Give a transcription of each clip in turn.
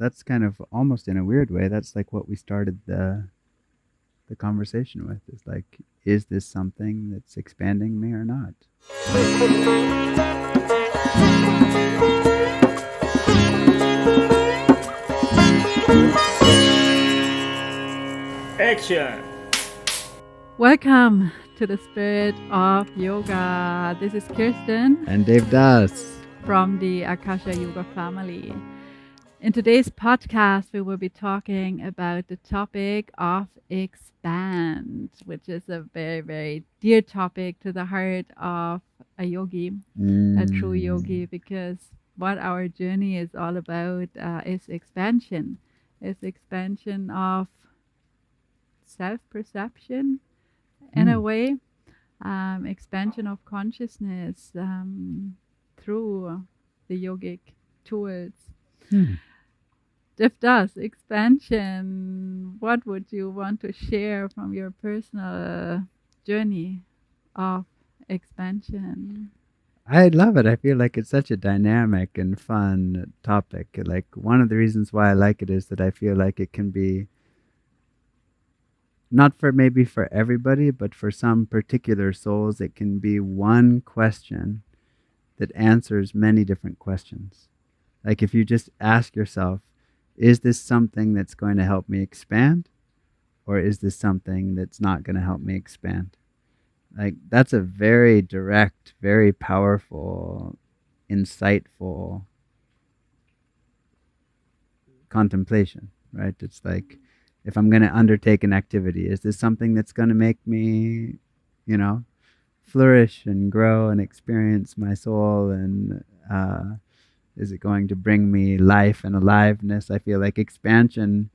that's kind of almost in a weird way. That's like what we started the conversation with. Is like, is this something that's expanding me or not? Action! Welcome to the Spirit of Yoga. This is Kirsten And Devdas. from the Akasha Yoga family. In today's podcast, we will be talking about the topic of expand, which is a very, very dear topic to the heart of a yogi, a true yogi, because what our journey is all about is expansion. It's expansion of self-perception, in a way, expansion of consciousness through the yogic tools. Devdas, expansion. What would you want to share from your personal journey of expansion? I love it. I feel like it's such a dynamic and fun topic. Like, one of the reasons why I like it is that I feel like it can be not for maybe for everybody, but for some particular souls, it can be one question that answers many different questions. Like, if you just ask yourself, is this something that's going to help me expand? Or is this something that's not going to help me expand? Like, that's a very direct, very powerful, insightful contemplation, right? It's like, if I'm going to undertake an activity, is this something that's going to make me, flourish and grow and experience my soul? And is it going to bring me life and aliveness? I feel like expansion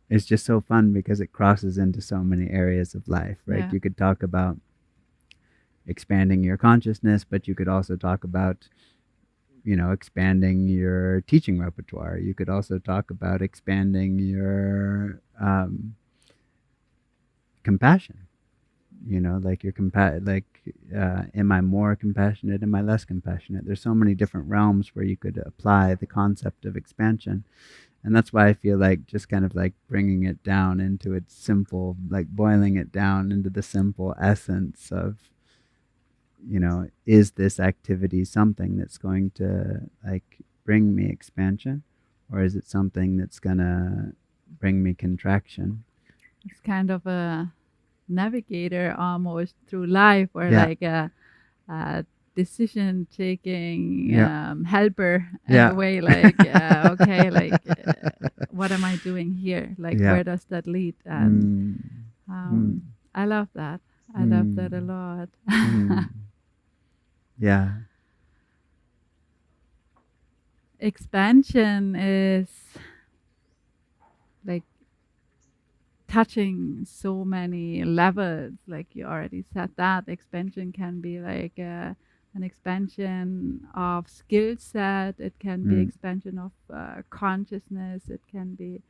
is just so fun because it crosses into so many areas of life, right? Yeah. You could talk about expanding your consciousness, but you could also talk about expanding your teaching repertoire. You could also talk about expanding your compassion. Like your am I more compassionate? Am I less compassionate? There's so many different realms where you could apply the concept of expansion. And that's why I feel like just kind of like bringing it down into its simple, like boiling it down into the simple essence of, is this activity something that's going to like bring me expansion, or is it something that's gonna bring me contraction? It's kind of a navigator almost through life, or Yeah. like a decision taking Yeah. helper in Yeah. a way, like okay, like what am I doing here, like Yeah. where does that lead? And I love that. I love that a lot. Yeah. Expansion is like touching so many levels, like you already said. That expansion can be like an expansion of skill set, it can be expansion of consciousness, it can be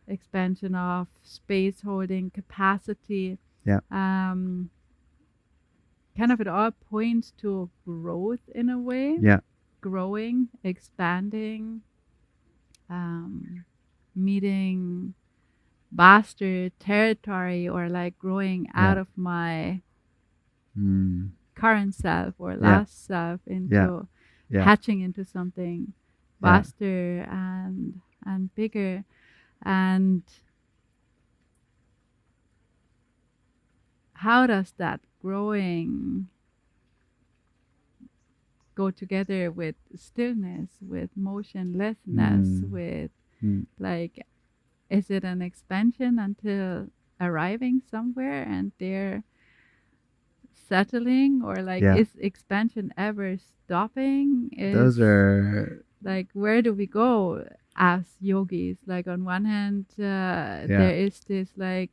expansion of space holding capacity. Yeah. Kind of it all points to growth in a way. Yeah. Growing, expanding, meeting vaster territory, or like growing out of my current self or last self into hatching into something vaster and bigger. And how does that growing go together with stillness, with motionlessness, with like, is it an expansion until arriving somewhere and they're settling, or like is expansion ever stopping? Those are like, where do we go as yogis? Like, on one hand, there is this like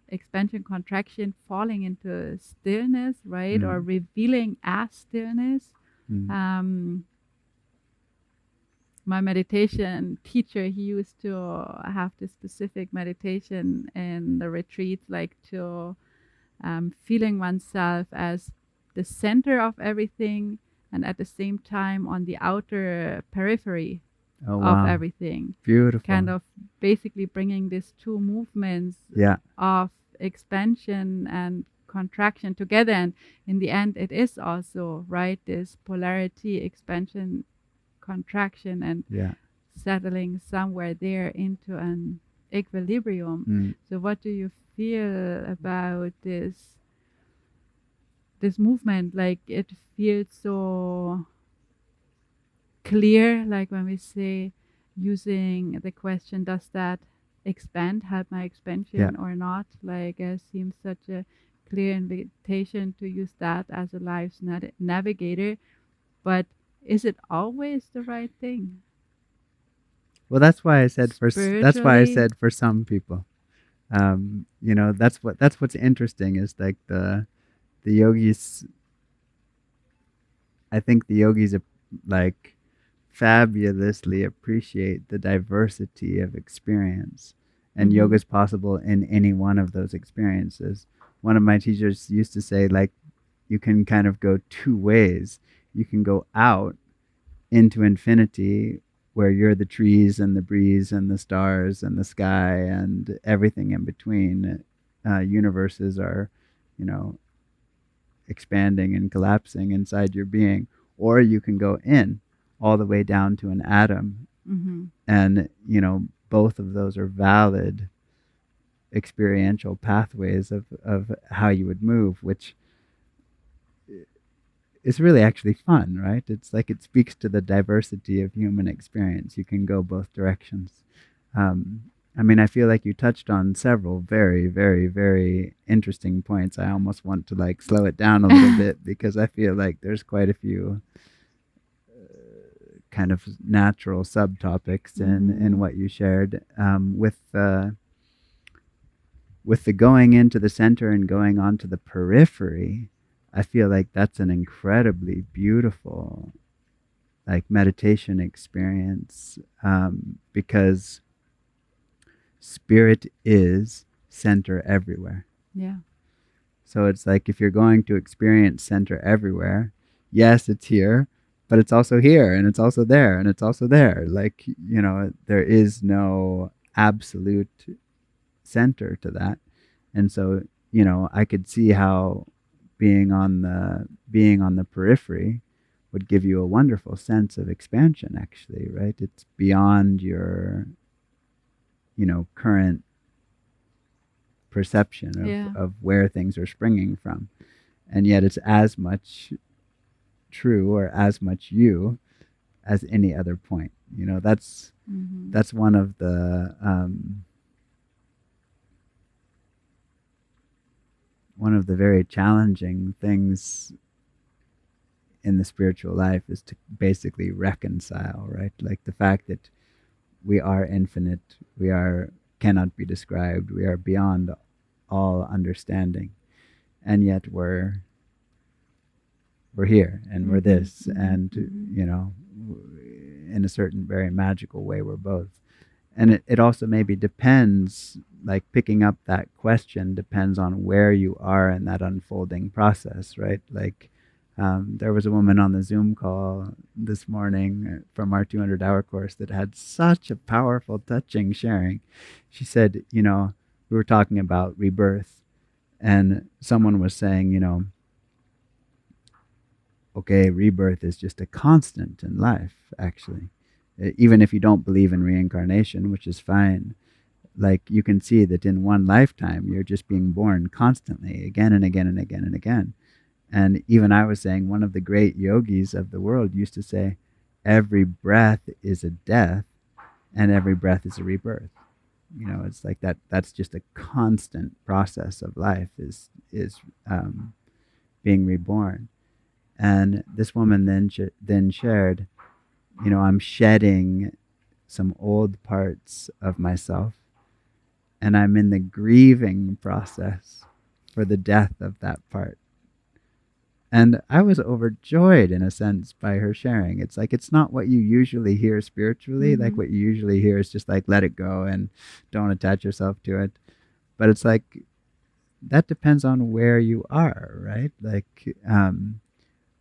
expansion, contraction, falling into stillness, right? Or revealing as stillness. My meditation teacher, he used to have this specific meditation in the retreat, like to feeling oneself as the center of everything and at the same time on the outer periphery Oh, of wow. everything, Beautiful. kind of basically bringing these two movements Yeah. of expansion and contraction together. And in the end, it is also, right, this polarity, expansion, contraction, and Yeah. settling somewhere there into an equilibrium. Mm. So what do you feel about this movement? Like, it feels so clear, like when we say, using the question, does that expand, help my expansion or not? Like, it seems such a clear invitation to use that as a life's navigator. But is it always the right thing? Well, that's why I said that's why I Spiritually? said for some people. You know, that's what's interesting is like the yogis. I think the yogis like fabulously appreciate the diversity of experience, and yoga is possible in any one of those experiences. One of my teachers used to say, like, you can kind of go two ways. You can go out into infinity, where you're the trees and the breeze and the stars and the sky and everything in between. Universes are, you know, expanding and collapsing inside your being. Or you can go in all the way down to an atom. And, you know, both of those are valid experiential pathways of how you would move, which is really actually fun, right? It's like it speaks to the diversity of human experience. You can go both directions. I mean, I feel like you touched on several very, very, very interesting points. I almost want to like slow it down a little bit because I feel like there's quite a few kind of natural subtopics in what you shared, with the going into the center and going onto the periphery. I feel like that's an incredibly beautiful like meditation experience, because spirit is center everywhere. Yeah. So it's like if you're going to experience center everywhere, yes, it's here, but it's also here and it's also there and it's also there. Like, you know, there is no absolute center to that. And so, you know, I could see how being on the periphery would give you a wonderful sense of expansion, actually, right? It's beyond your, you know, current perception of where things are springing from. And yet it's as much true or as much you as any other point. You know, that's one of the very challenging things in the spiritual life is to basically reconcile, right? Like the fact that we are infinite, cannot be described, we are beyond all understanding, and yet we're here and we're this, and you know, in a certain very magical way we're both. And it also maybe depends, like picking up that question depends on where you are in that unfolding process, right? Like there was a woman on the Zoom call this morning from our 200-hour course that had such a powerful, touching sharing. She said, you know, we were talking about rebirth, and someone was saying, you know, okay, rebirth is just a constant in life, actually. Even if you don't believe in reincarnation, which is fine, like you can see that in one lifetime, you're just being born constantly, again and again and again and again. And even I was saying, one of the great yogis of the world used to say, every breath is a death and every breath is a rebirth. You know, it's like that's just a constant process of life is being reborn. And this woman then shared, you know, I'm shedding some old parts of myself, and I'm in the grieving process for the death of that part. And I was overjoyed in a sense by her sharing. It's like, it's not what you usually hear spiritually. Like what you usually hear is just like, let it go and don't attach yourself to it. But it's like, that depends on where you are, right? Like,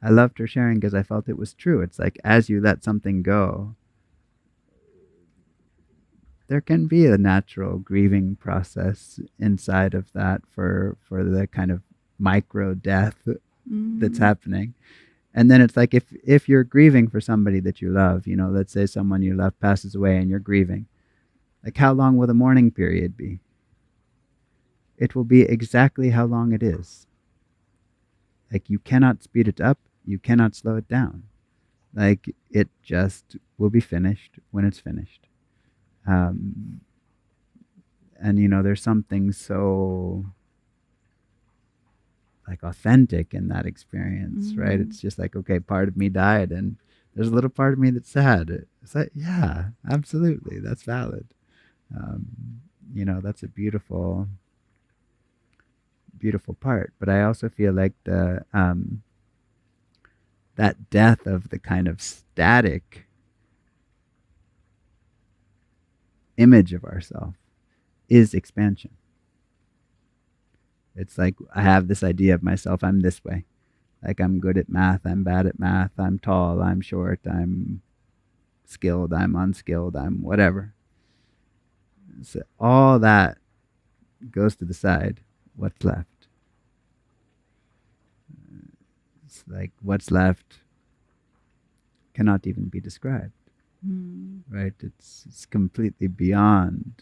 I loved her sharing because I felt it was true. It's like as you let something go, there can be a natural grieving process inside of that for the kind of micro death that's happening. And then it's like if you're grieving for somebody that you love, you know, let's say someone you love passes away and you're grieving, like how long will the mourning period be? It will be exactly how long it is. Like you cannot speed it up, you cannot slow it down. Like it just will be finished when it's finished. And you know, there's something so like authentic in that experience, right? It's just like, okay, part of me died and there's a little part of me that's sad. It's like, yeah, absolutely, that's valid. You know, that's a beautiful part. But I also feel like the that death of the kind of static image of ourselves is expansion. It's like I have this idea of myself, I'm this way. Like I'm good at math, I'm bad at math, I'm tall, I'm short, I'm skilled, I'm unskilled, I'm whatever. So all that goes to the side. What's left? It's like what's left cannot even be described. Right? It's completely beyond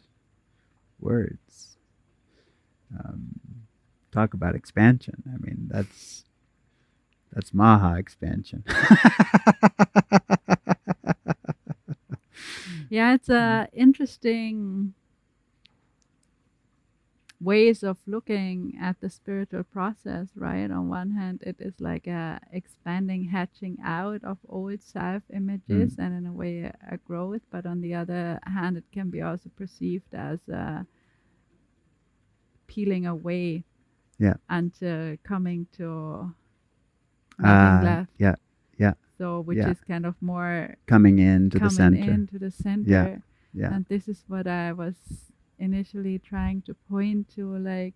words. Talk about expansion. I mean, that's Maha expansion. Yeah, it's interesting ways of looking at the spiritual process, right? On one hand, it is like a expanding, hatching out of old self images and in a way a growth, but on the other hand, it can be also perceived as a peeling away until coming to nothing left. Yeah. So, which is kind of more coming into the center. Yeah. And this is what I was initially trying to point to, like,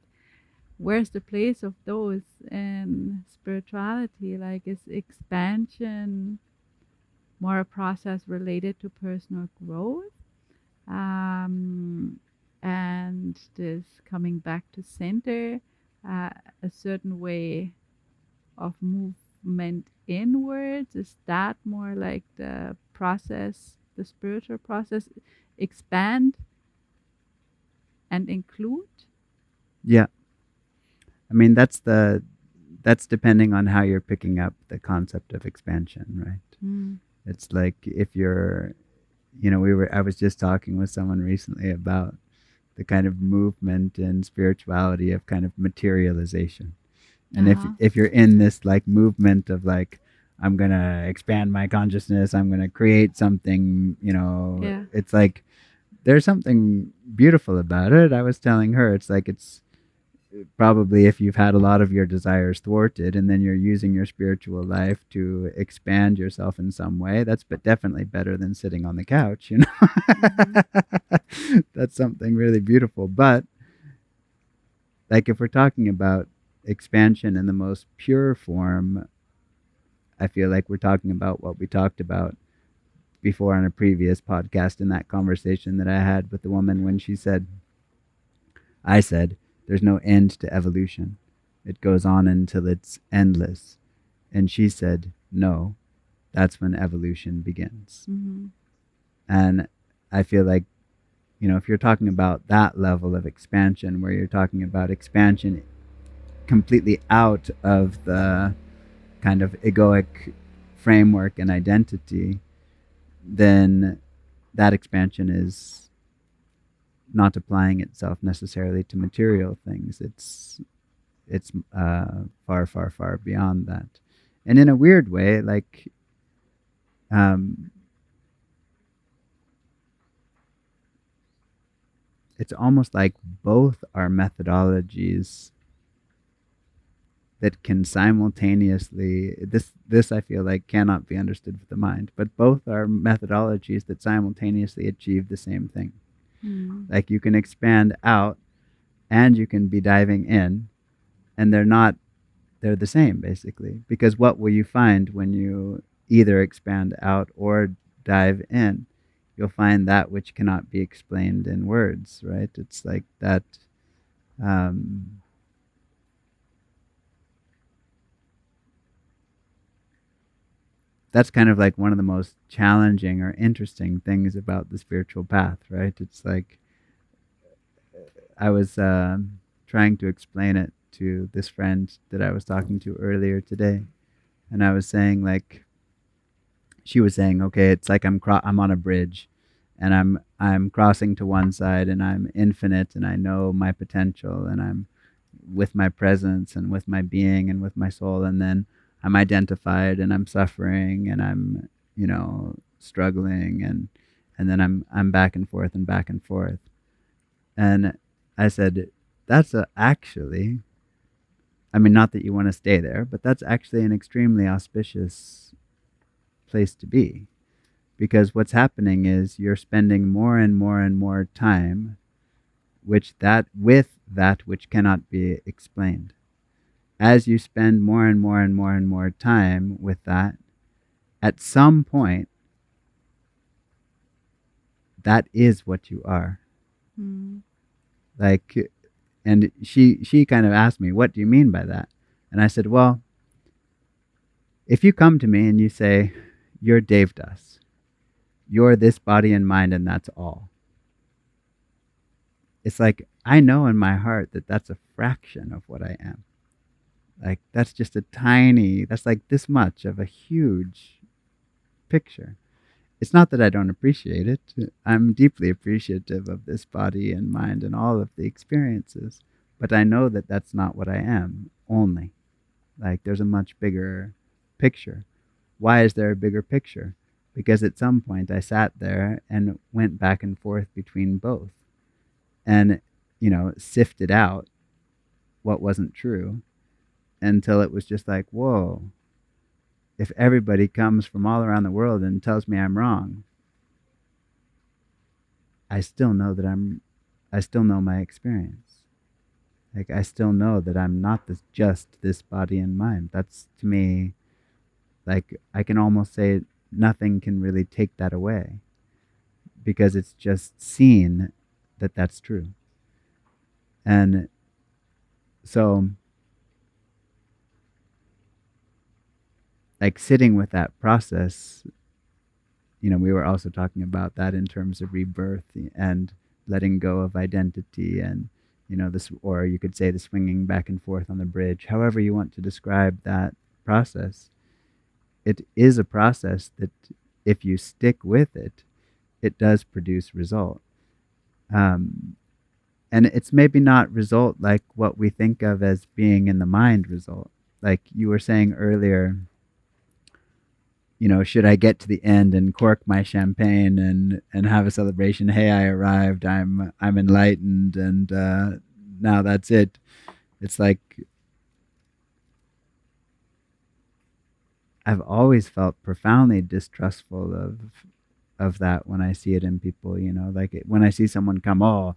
where's the place of those in spirituality? Like, is expansion more a process related to personal growth? And this coming back to center, a certain way of movement inwards, is that more like the process, the spiritual process, expand and include? Yeah. I mean, that's depending on how you're picking up the concept of expansion, right? It's like if you're, you know, I was just talking with someone recently about the kind of movement in spirituality of kind of materialization. And if you're in this like movement of like, I'm going to expand my consciousness, I'm going to create something, you know, it's like, there's something beautiful about it. I was telling her, it's like, it's probably if you've had a lot of your desires thwarted and then you're using your spiritual life to expand yourself in some way, that's definitely better than sitting on the couch, you know. That's something really beautiful. But like if we're talking about expansion in the most pure form, I feel like we're talking about what we talked about before on a previous podcast in that conversation that I had with the woman when I said, there's no end to evolution. It goes on until it's endless. And she said, no, that's when evolution begins. And I feel like, you know, if you're talking about that level of expansion, where you're talking about expansion completely out of the kind of egoic framework and identity, then that expansion is not applying itself necessarily to material things. It's far, far, far beyond that. And in a weird way, like it's almost like both are methodologies that can simultaneously, this I feel like cannot be understood with the mind, but both are methodologies that simultaneously achieve the same thing. Like you can expand out and you can be diving in, and they're not they're the same basically. Because what will you find when you either expand out or dive in? You'll find that which cannot be explained in words, right? It's like that. Um, that's kind of like one of the most challenging or interesting things about the spiritual path, right? It's like I was trying to explain it to this friend that I was talking to earlier today, and I was saying like she was saying, okay, it's like I'm on a bridge, and I'm crossing to one side, and I'm infinite, and I know my potential, and I'm with my presence, and with my being, and with my soul, and then I'm identified, and I'm suffering, and I'm struggling, and then I'm back and forth and back and forth, and I said, that's actually, I mean, not that you want to stay there, but that's actually an extremely auspicious place to be. Because what's happening is you're spending more and more and more time with that which cannot be explained. As you spend more and more and more and more time with that, at some point, that is what you are. Mm. Like, and she kind of asked me, what do you mean by that? And I said, well, if you come to me and you say, you're Devdas, you're this body and mind, and that's all. It's like, I know in my heart that that's a fraction of what I am. Like, that's just that's like this much of a huge picture. It's not that I don't appreciate it. I'm deeply appreciative of this body and mind and all of the experiences. But I know that that's not what I am only. Like, there's a much bigger picture. Why is there a bigger picture? Because at some point I sat there and went back and forth between both and, sifted out what wasn't true until it was just like, whoa, if everybody comes from all around the world and tells me I'm wrong, I still know I still know my experience. Like, I still know that I'm not just this body and mind. That's, to me, like, I can almost say nothing can really take that away because it's just seen that that's true. And so, like, sitting with that process, we were also talking about that in terms of rebirth and letting go of identity and, this, or you could say the swinging back and forth on the bridge, however you want to describe that process. It is a process that if you stick with it, it does produce result. And it's maybe not result like what we think of as being in the mind result. Like you were saying earlier, should I get to the end and cork my champagne and have a celebration? Hey, I arrived. I'm enlightened, and now that's it. It's like I've always felt profoundly distrustful of that when I see it in people. Like when I see someone come, I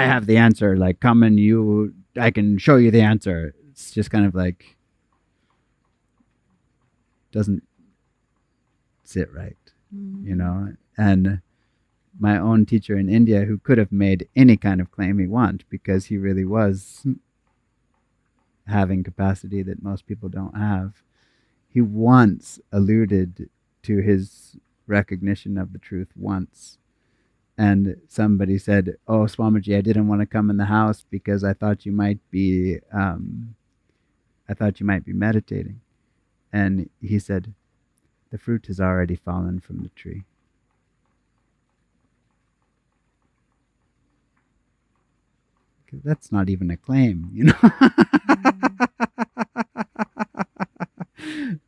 have the answer. Like come and I can show you the answer. It's just kind of like doesn't sit right, and my own teacher in India, who could have made any kind of claim he wanted because he really was having capacity that most people don't have, he once alluded to his recognition of the truth once, and somebody said, oh Swamiji, I didn't want to come in the house because I thought you might be meditating. And he said, the fruit has already fallen from the tree. That's not even a claim,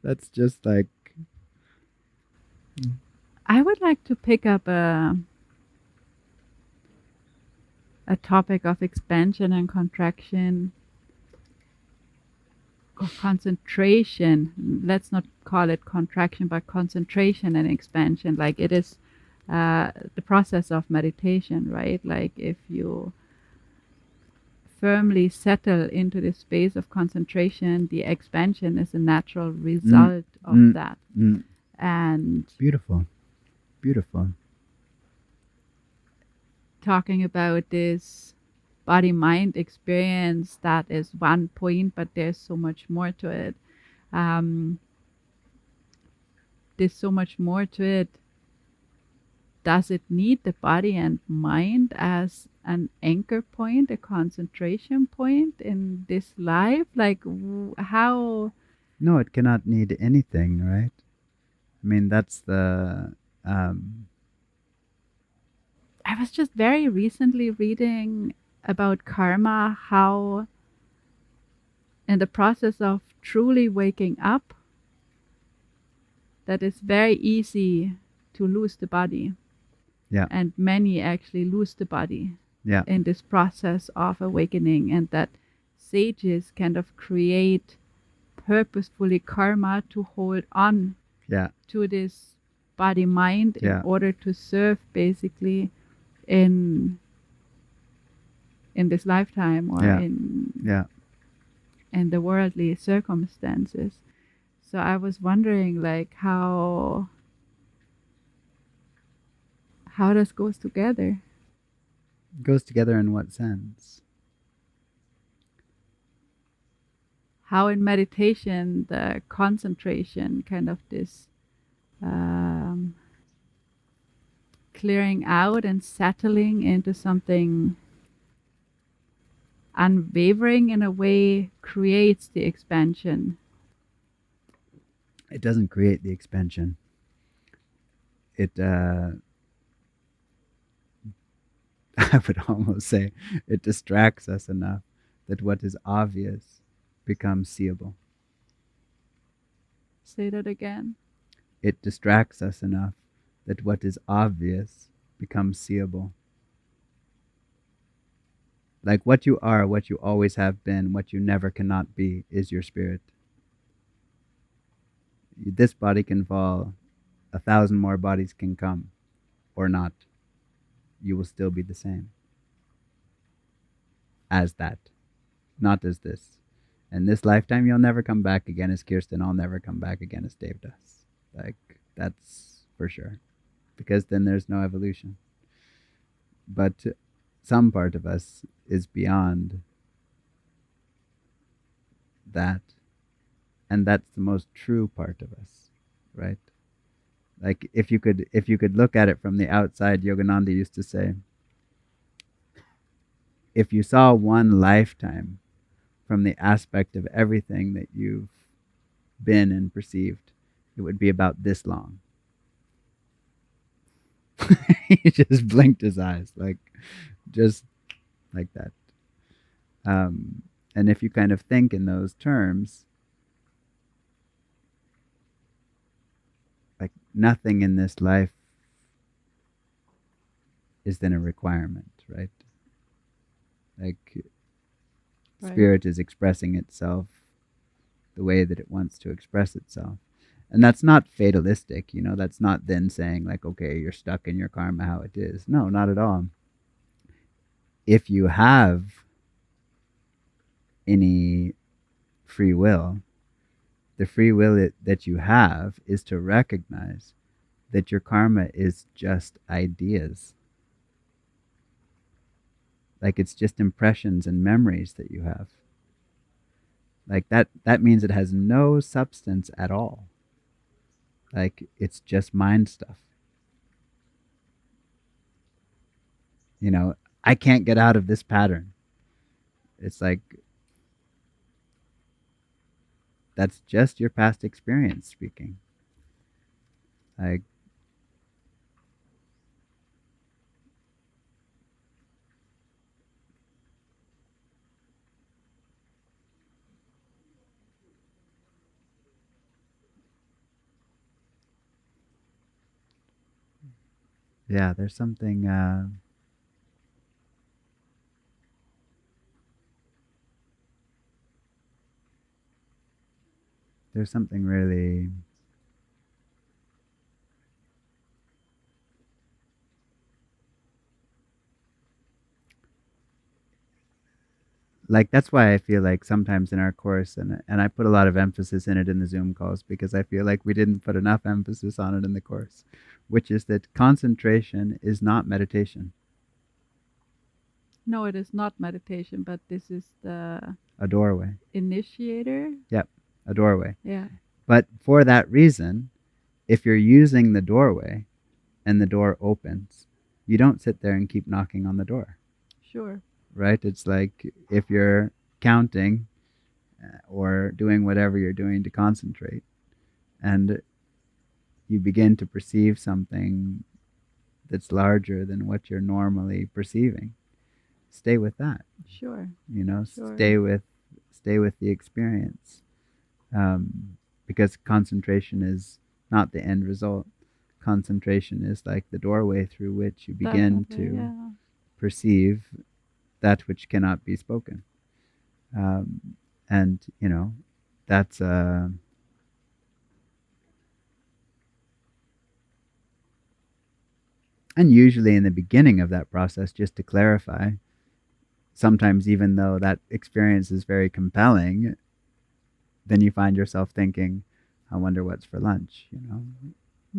That's just like... I would like to pick up a topic of expansion and contraction, concentration. Let's not call it contraction, but concentration and expansion. Like it is the process of meditation, right? Like if you firmly settle into the space of concentration, the expansion is a natural result of that. And beautiful. Talking about this body-mind experience, that is one point, but there's so much more to it. There's so much more to it. Does it need the body and mind as an anchor point, a concentration point in this life? Like, how? No, it cannot need anything, right? I mean, that's the... I was just very recently reading about karma, how in the process of truly waking up, that it's very easy to lose the body. Yeah. And many actually lose the body Yeah. in this process of awakening, and that sages kind of create purposefully karma to hold on Yeah. to this body mind in Yeah. order to serve basically in this lifetime or Yeah. in Yeah. the worldly circumstances. So I was wondering, like, how this goes together. Goes together in what sense? How in meditation the concentration, kind of this clearing out and settling into something unwavering in a way, creates the expansion. It doesn't create the expansion. It I would almost say it distracts us enough that what is obvious becomes seeable. Say that again. It distracts us enough that what is obvious becomes seeable. Like what you are, what you always have been, what you never cannot be, is your spirit. This body can fall, 1,000 more bodies can come, or not. You will still be the same as that, not as this. And this lifetime, you'll never come back again as Kirsten. I'll never come back again as Devdas. Like, that's for sure. Because then there's no evolution. But some part of us is beyond that. And that's the most true part of us, right? Like if you could look at it from the outside, Yogananda used to say, if you saw one lifetime from the aspect of everything that you've been and perceived, it would be about this long. He just blinked his eyes, just like that. And if you kind of think in those terms, like nothing in this life is then a requirement, right? Like spirit is expressing itself the way that it wants to express itself. And that's not fatalistic, that's not then saying like, okay, you're stuck in your karma how it is. No, not at all. If you have any free will, the free will that you have is to recognize that your karma is just ideas. Like it's just impressions and memories that you have. Like that means it has no substance at all. Like it's just mind stuff. I can't get out of this pattern. It's like that's just your past experience speaking. Like yeah, there's something really like that's why I feel like sometimes in our course, and I put a lot of emphasis in it in the Zoom calls, because I feel like we didn't put enough emphasis on it in the course, which is that concentration is not meditation. No, it is not meditation, but this is the A doorway. initiator. Yep, a doorway. Yeah. But for that reason, if you're using the doorway and the door opens, you don't sit there and keep knocking on the door, Sure. right? It's like if you're counting or doing whatever you're doing to concentrate, and you begin to perceive something that's larger than what you're normally perceiving, stay with that. Sure. Sure. Stay with the experience, because concentration is not the end result. Concentration is like the doorway through which you begin Definitely, to yeah. perceive that which cannot be spoken. And that's and usually in the beginning of that process, just to clarify, sometimes even though that experience is very compelling, then you find yourself thinking, I wonder what's for lunch,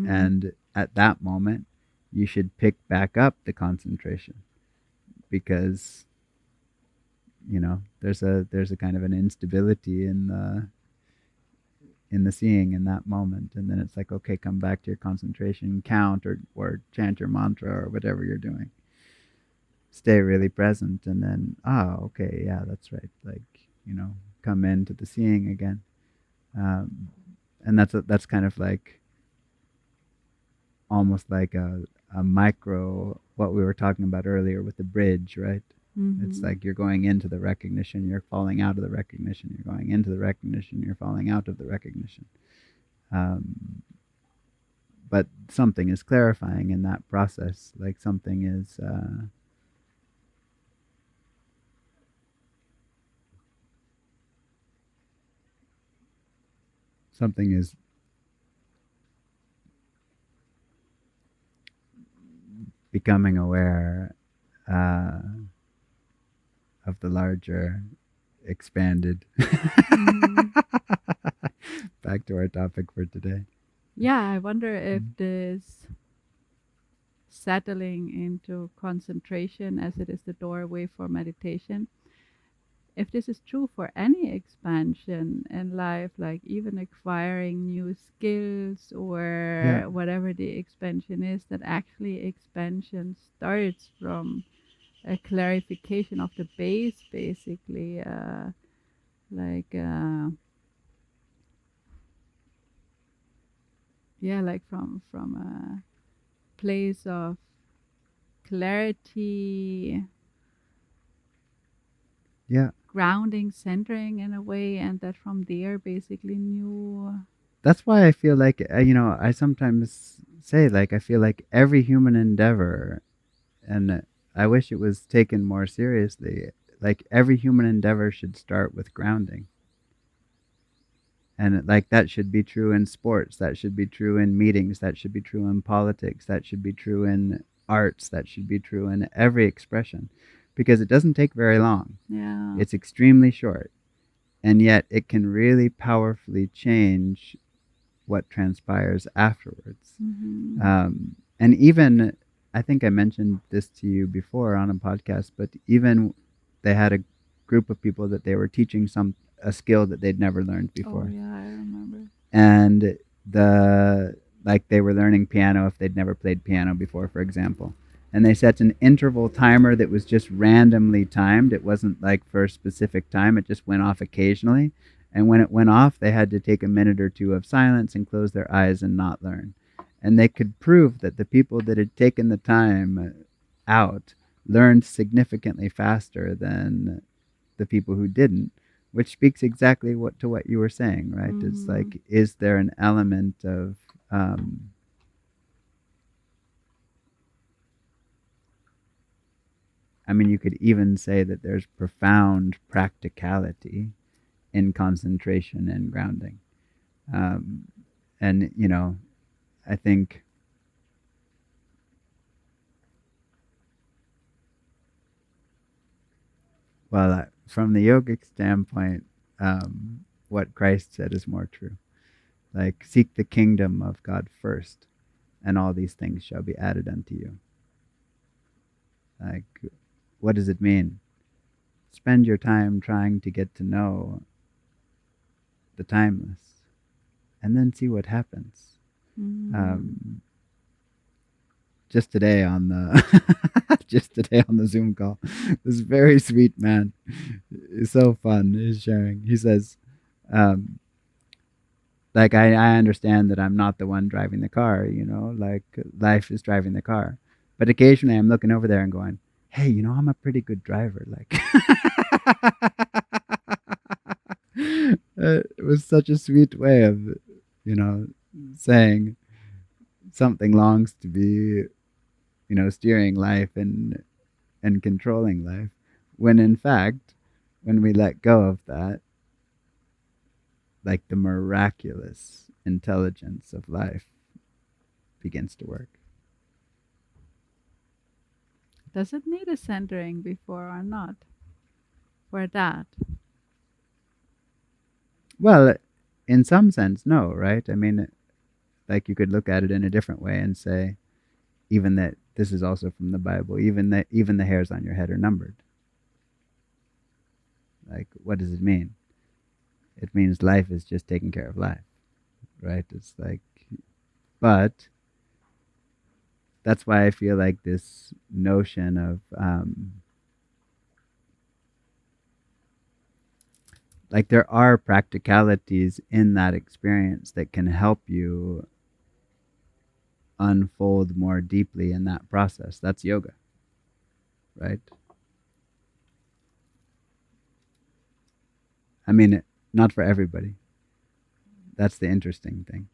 And at that moment, you should pick back up the concentration, because there's a kind of an instability in the seeing in that moment, and then it's like, okay, come back to your concentration, count or chant your mantra or whatever you're doing. Stay really present, and then okay, yeah, that's right, like come into the seeing again, and that's kind of like almost like a micro, what we were talking about earlier with the bridge, right? It's like you're going into the recognition, you're falling out of the recognition, you're going into the recognition, you're falling out of the recognition. But something is clarifying in that process, like something is something is becoming aware of the larger, expanded. Back to our topic for today. Yeah, I wonder if this settling into concentration, as it is the doorway for meditation, if this is true for any expansion in life, like even acquiring new skills or whatever the expansion is, that actually expansion starts from a clarification of the base, basically, like like from a place of clarity, grounding, centering in a way, and that from there basically new. That's why I feel like I sometimes say, like, I feel like every human endeavor, and I wish it was taken more seriously, like every human endeavor should start with grounding. And like that should be true in sports, that should be true in meetings, that should be true in politics, that should be true in arts, that should be true in every expression, because it doesn't take very long. Yeah. It's extremely short, and yet it can really powerfully change what transpires afterwards. And even, I think I mentioned this to you before on a podcast, but even they had a group of people that they were teaching a skill that they'd never learned before. Oh yeah, I remember. And they were learning piano if they'd never played piano before, for example. And they set an interval timer that was just randomly timed. It wasn't like for a specific time. It just went off occasionally. And when it went off, they had to take a minute or two of silence and close their eyes and not learn. And they could prove that the people that had taken the time out learned significantly faster than the people who didn't, which speaks exactly to what you were saying, right? It's like, is there an element of you could even say that there's profound practicality in concentration and grounding. And, I think from the yogic standpoint, what Christ said is more true. Like, seek the kingdom of God first, and all these things shall be added unto you. Like, what does it mean? Spend your time trying to get to know the timeless, and then see what happens. Just today on the Zoom call, this very sweet man, is so fun. He's sharing. He says, like, I understand that I'm not the one driving the car. Like, life is driving the car, but occasionally I'm looking over there and going, hey, I'm a pretty good driver. Like, it was such a sweet way of, saying something longs to be, steering life and controlling life, when in fact, when we let go of that, like, the miraculous intelligence of life begins to work. Does it need a centering before or not? For that? Well, in some sense, no, right? I mean, like, you could look at it in a different way and say, even that this is also from the Bible, even the hairs on your head are numbered. Like, what does it mean? It means life is just taking care of life, right? It's like, but that's why I feel like this notion of like, there are practicalities in that experience that can help you unfold more deeply in that process. That's yoga, right? I mean, not for everybody. That's the interesting thing.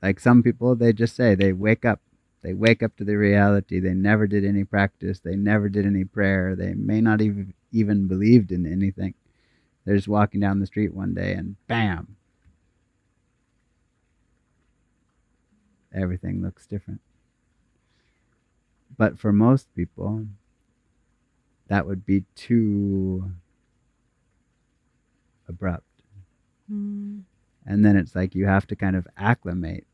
Like, some people, they just say they wake up to the reality. They never did any practice. They never did any prayer. They may not even believed in anything. They're just walking down the street one day and bam, everything looks different. But for most people, that would be too abrupt. And then it's like you have to kind of acclimate.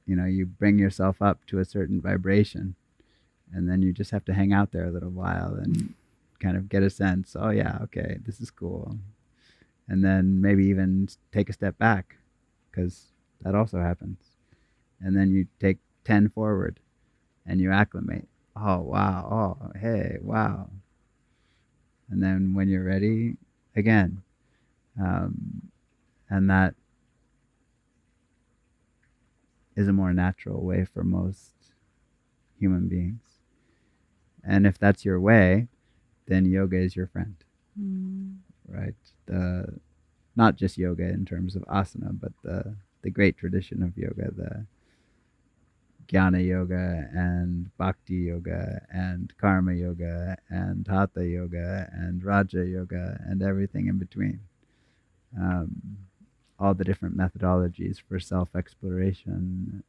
You bring yourself up to a certain vibration, and then you just have to hang out there a little while and kind of get a sense, oh yeah, okay, this is cool. And then maybe even take a step back, because that also happens. And then you take 10 forward and you acclimate. Oh, wow. Oh, hey, wow. And then when you're ready, again. And that is a more natural way for most human beings. And if that's your way, then yoga is your friend, right? Not just yoga in terms of asana, but the great tradition of yoga, the Jnana yoga and Bhakti yoga and Karma yoga and Hatha yoga and Raja yoga and everything in between. All the different methodologies for self-exploration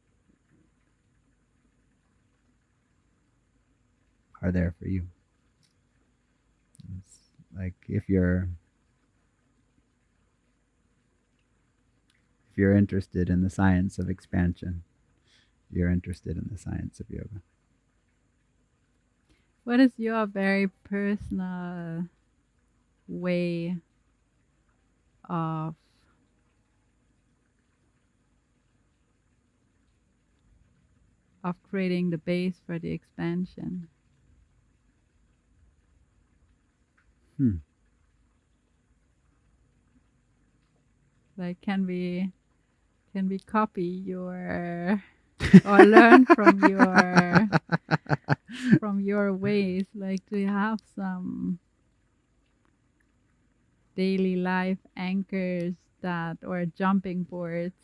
are there for you. It's like, if you're interested in the science of expansion, you're interested in the science of yoga. What is your very personal way of creating the base for the expansion? Like, can we copy your or learn from your ways? Like, do you have some daily life anchors or jumping boards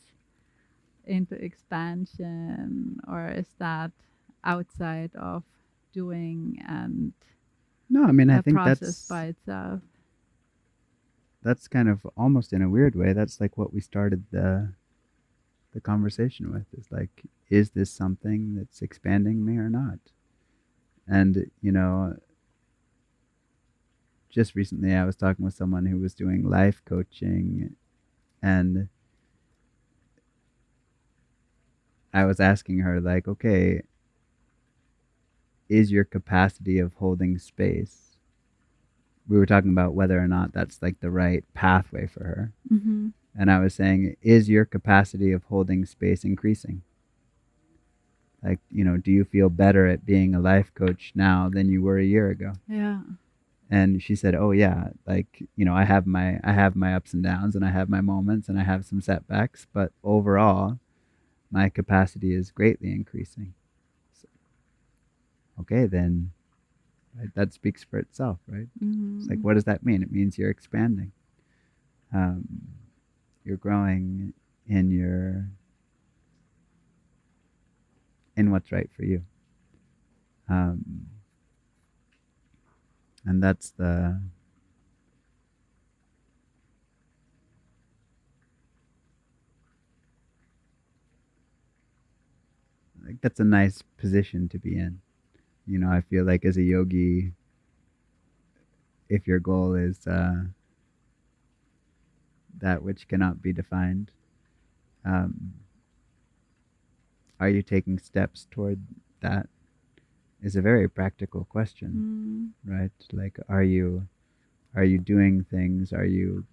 into expansion, or is that outside of doing and No, I mean, I think process by itself? That's kind of, almost in a weird way, that's like what we started the conversation with, is like, is this something that's expanding me or not? And just recently I was talking with someone who was doing life coaching, and I was asking her, like, okay, is your capacity of holding space, we were talking about whether or not that's like the right pathway for her. Mm-hmm. And I was saying, is your capacity of holding space increasing? Like, do you feel better at being a life coach now than you were a year ago? Yeah. And she said, oh yeah, like, I have my ups and downs, and I have my moments, and I have some setbacks, but overall my capacity is greatly increasing. So, okay, then, right, that speaks for itself, right? Mm-hmm. It's like, what does that mean? It means you're expanding. You're growing in what's right for you. And that's a nice position to be in. I feel like as a yogi, if your goal is that which cannot be defined, are you taking steps toward that? Is a very practical question, right? Like, are you doing things? Are you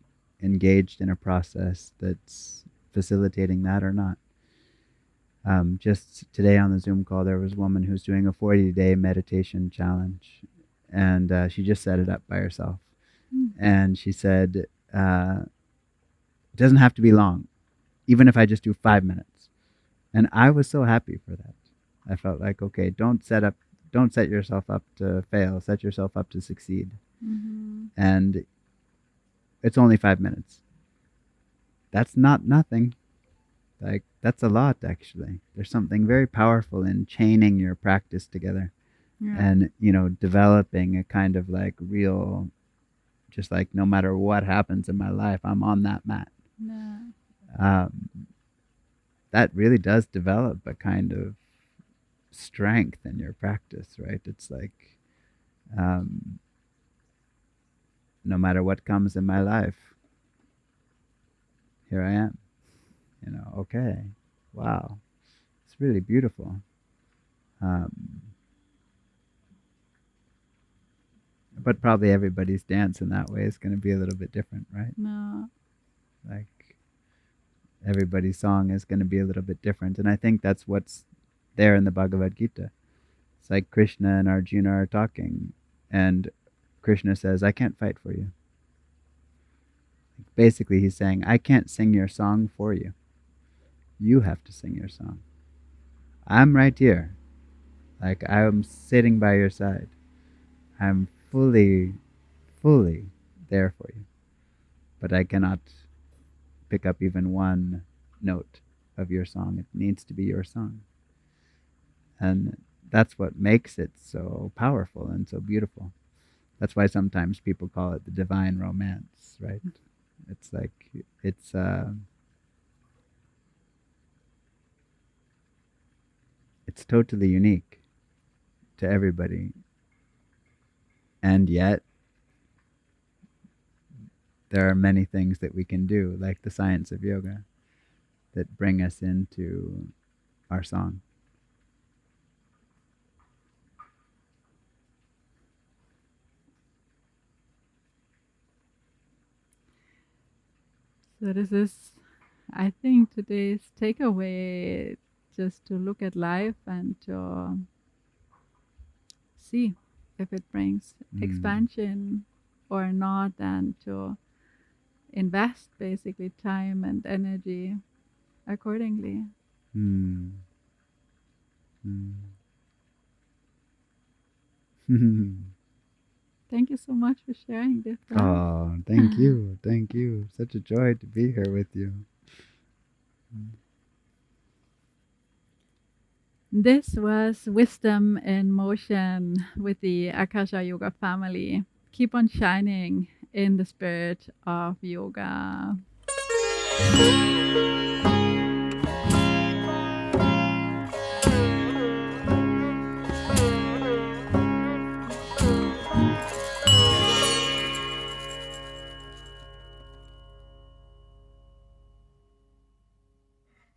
engaged in a process that's facilitating that or not? Just today on the Zoom call, there was a woman who's doing a 40-day meditation challenge, and she just set it up by herself. And she said, it doesn't have to be long, even if I just do 5 minutes. And I was so happy for that. I felt like, okay, don't set yourself up to fail, set yourself up to succeed. Mm-hmm. And it's only 5 minutes. That's not nothing. Like, that's a lot, actually. There's something very powerful in chaining your practice together. Yeah. And, developing a kind of like real, just like, no matter what happens in my life, I'm on that mat. Yeah. That really does develop a kind of strength in your practice, right? It's like, no matter what comes in my life, here I am. Okay, wow, it's really beautiful. But probably everybody's dance in that way is going to be a little bit different, right? No. Like, everybody's song is going to be a little bit different, and I think that's what's there in the Bhagavad Gita. It's like Krishna and Arjuna are talking, and Krishna says, I can't fight for you. Basically, he's saying, I can't sing your song for you. You have to sing your song. I'm right here. Like, I'm sitting by your side. I'm fully there for you. But I cannot pick up even one note of your song. It needs to be your song. And that's what makes it so powerful and so beautiful. That's why sometimes people call it the divine romance, right? It's like, it's totally unique to everybody. And yet, there are many things that we can do, like the science of yoga, that bring us into our song. So this is, I think, today's takeaway, just to look at life and to see if it brings expansion or not, and to invest basically time and energy accordingly. Thank you so much for sharing this. Oh, thank you. Thank you. Such a joy to be here with you. This was Wisdom in Motion with the Akasha Yoga family. Keep on shining in the spirit of yoga.